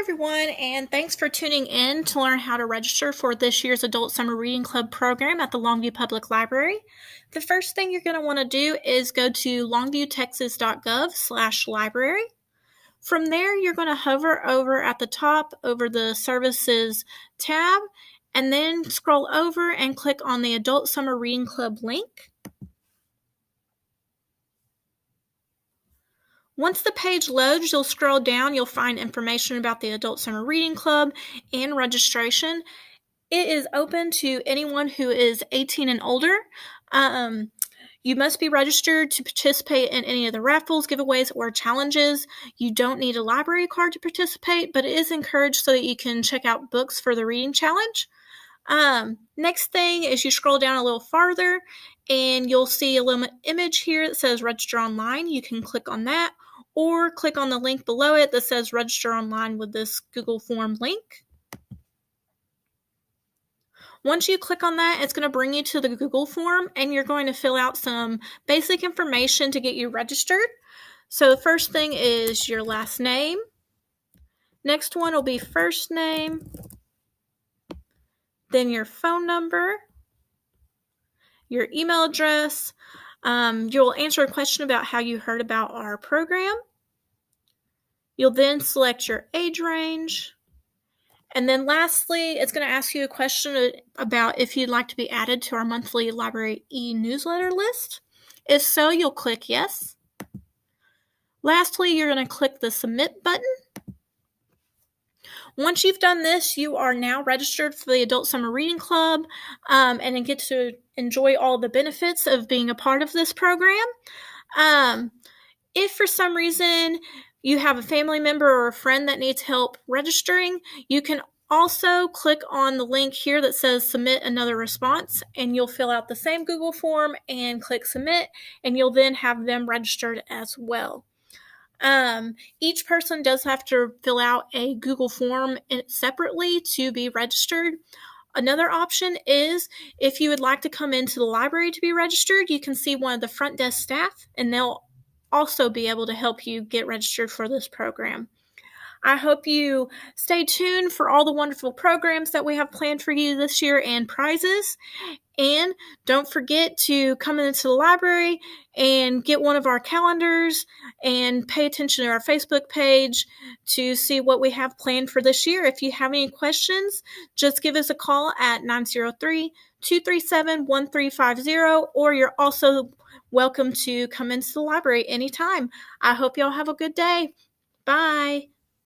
everyone, and thanks for tuning in to learn how to register for this year's Adult Summer Reading Club program at the Longview Public Library. The first thing you're going to want to do is go to longviewtexas.gov/library. From there, you're going to hover over at the top over the Services tab, and then scroll over and click on the Adult Summer Reading Club link. Once the page loads, you'll scroll down, you'll find information about the Adult Summer Reading Club and registration. It is open to anyone who is 18 and older. You must be registered to participate in any of the raffles, giveaways, or challenges. You don't need a library card to participate, but it is encouraged so that you can check out books for the reading challenge. Next thing is you scroll down a little farther and you'll see a little image here that says register online. You can click on that or click on the link below it that says register online with this Google form link. Once you click on that, it's going to bring you to the Google form and you're going to fill out some basic information to get you registered. So the first thing is your last name. Next one will be first name, then your phone number, your email address. You'll answer a question about how you heard about our program. You'll then select your age range. And then lastly, it's going to ask you a question about if you'd like to be added to our monthly library e-newsletter list. If so, you'll click yes. Lastly, you're going to click the submit button. Once you've done this, you are now registered for the Adult Summer Reading Club and get to enjoy all the benefits of being a part of this program. If for some reason you have a family member or a friend that needs help registering, you can also click on the link here that says submit another response, and you'll fill out the same Google form and click submit, and you'll then have them registered as well. Each person does have to fill out a Google form separately to be registered. Another option is if you would like to come into the library to be registered, you can see one of the front desk staff and they'll also be able to help you get registered for this program. I hope you stay tuned for all the wonderful programs that we have planned for you this year and prizes. And don't forget to come into the library and get one of our calendars and pay attention to our Facebook page to see what we have planned for this year. If you have any questions, just give us a call at 903-237-1350, or you're also welcome to come into the library anytime. I hope y'all have a good day. Bye.